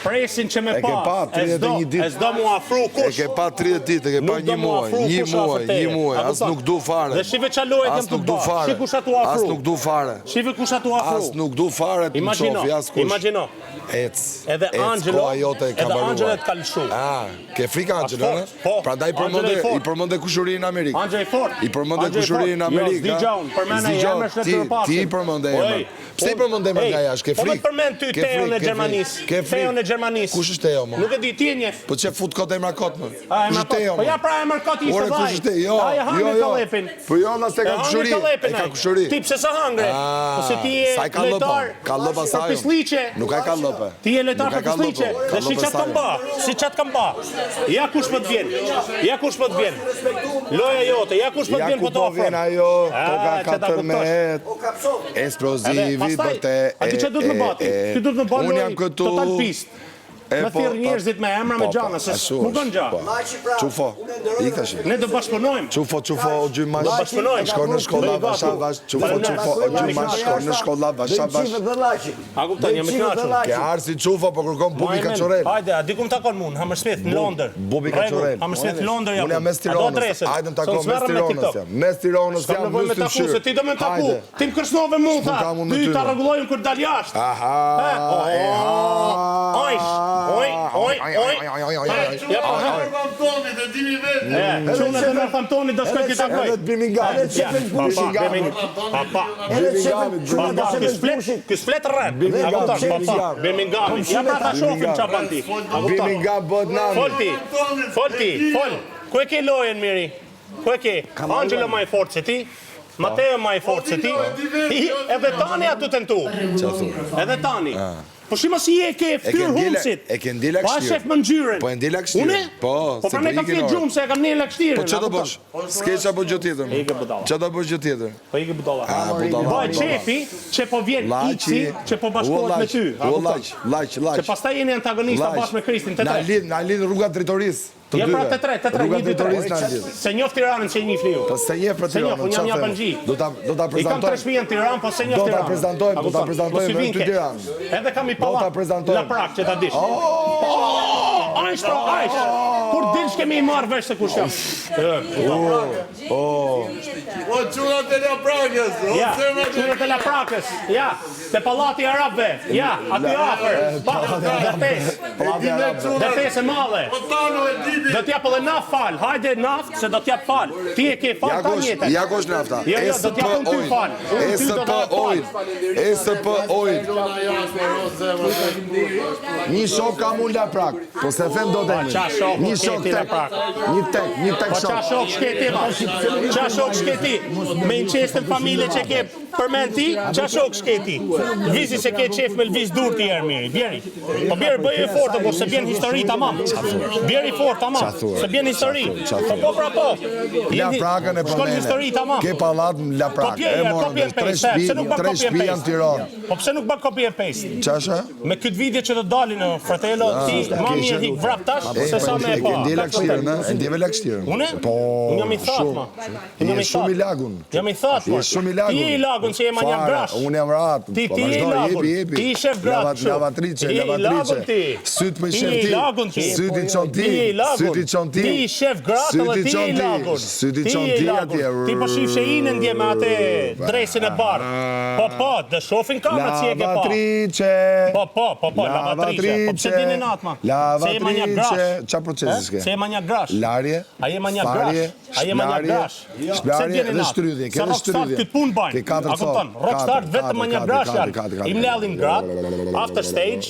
Presin që me pa. E s'do mu afru kush. E ke pa 30 ditë, e ke pa një muaj, as nuk du fare. Dhe shive qa lojt jem të ba, shi kusha tu afru. As nuk du fare. Shive kusha tu afru. As nuk du fare të më qofi, as kush. Imagino. Edhe Angelo të kalëshu. Ke frikë Angelo, në? Pra da i përmënde kushurinë në Amerikë. Angelo i fort. I përmënde kushurinë në Amerikë. Zdigjon, përmene jemër shletë të rëpashim. Ti i përmënde jemër. Pse i përmënde emër nga jash, ke frikë? Po me përmend ty Teon e Gjermanis. Teon e Gjermanis. Kush është Teo, mo? Nuk e di, ti e njef. Po që fut kot emra kot, mo? Kush është Teo, mo? Po ja pra emër kot ishte vaj. Kush është Teo? Jo. Po jo, nëse ka kushuri. E ka kushuri. Ti pse sa hangre? Po se ti e lojtar për pisliqe. Nuk ka lopë. Ti e lojtar për pisliqe. Dhe si qatë kam ba. Ja kush për të vjen. Loja jote, ja kush për të vjen për të ofrën. Ajo, toka 14 eksplozivit, bëte. A ti që du të më bati? Ti du të më bati total pist. Me thirë njerëzit me emra me gjana, se mu gën gjanë. Qufo, i këtashi. Ne do bashkëpunojmë. Qufo, o gjymash. Do bashkëpunojmë. Shko në shkolla, vasha. Qufo, o gjymash, shko në shkolla, vasha. A kuptan, jam i knaqën. Ke arsi qufo, po kërkom Bubi Kaçorel. Hajde, a di ku më takon mun, Hammersmith në Londër. Bubi Kaçorel. Hammersmith në Londër jam. Unë jam mes Tiranës. Hajde më takon mes Tiranës jam. Mes Tiranës jam, nusë të shyrë. Se ti do me taku. Ti më kërcnove mu, tha. Ty ta rregullojmë kur dal jashtë. Ja pa Qune të nërë Antoni do shkoj këta goj. Edhe të Birminghamit. Kësë fletë rrët. Birminghamit. Ja pra ta shofim qa ban ti. Birmingham bot nami. Fol. Ku e ke lojen, Miri? Ku e ke? Angelo ma i fort se ti. Mateo ma i fort se ti. Edhe tani atu të ntu. Edhe tani. Po shima si e ke ftyrë humësit. E ke ndila kështirë. Po a shef më nxyren. Po e ndila kështirë. Une? Po pra ne kam fjetë gjumë se e kam ndila kështirën. Po që do bësh? S'ke qa po gjë tjetër. Që do bësh gjë tjetër? Po i ke budala. Bëj qefi që po vjen Ixi që po bashkohet me ty. Laq. Që pastaj jeni antagonista bashkë me Kristin. Na lidh rruga drejtorisë. Ja pra të tre, 1, 2, 3. Se njof Tiranën që e njif liu. Po se njef për Tiranën. Unë jam Japanxhi. Do ta prezantojmë. I kam 3 shtëpi në Tiranë, po se njof Tiranën. Do ta prezantojmë në Tiranë. Edhe kam i pallat La Prak që ta dish. Ajsh. Kur dilsh kemi i marrë vesh se kush jam. Qunat e La Prakës. Ja, qunat e La Prakës. Ja, te pallati Arabëve. Ja, aty afër. Dërtes e madhe. Do t'jap edhe naft fal. Hajde naft se do t'jap fal. Ti e ke fal ta jetën. Ja kosh nafta. Jo, do t'jap unë ty fal. ESP ojt. Një shok kam unë La Prak. Po se them do të një shok tek. Një tek shok. Po qa shok shketi ma. Qa shok shketi. Me në qestën familje që ke përmen ti, qa shok shketi. Vizi se ke qef me lviz dur ti Ermiri. Bjeri. Po bjeri bëjë e fortë, po se bjen histori tamam. Bjeri fort tamam. Se bjen histori. Po pra po. La Prakën e shkon histori tamam. Ke pallat në La Prak. E morën dhe 3 shtëpi në Tiranë. Po pse nuk bën copy and paste? Qasha? Me këtë video që do dalin në Fratello, ti mami e hik vrap tash se sa me e pa. E ndjeve lakështirën. Une? Po, unë jam i thatë, ma. Je shumë i lagun. Jam i thatë, ma. Ti i lagun që je manja grash. Unë jam rat. Ti i lagun. Ti i shef grash. Lavatrice. Syt për shef ti. Syt i qon ti. Ti i shef grash dhe ti i lagun. Syt i qon ti atje. Ti po shifshe inë ndje me atë dresin e barë. Po, dhe shofin kamerët si e ke pa. Lavatrice. Po, lavatrice. Po pse dini natë, ma? Lavatrice. Qa procesi s'ke? Se e manja grash. Larje. A je manja grash. Shplarje dhe shtrydhje. Sa rockstar këtë punë bajnë. A kupton, rockstar vetëm manja grash janë. Im lallin gratë, after stage,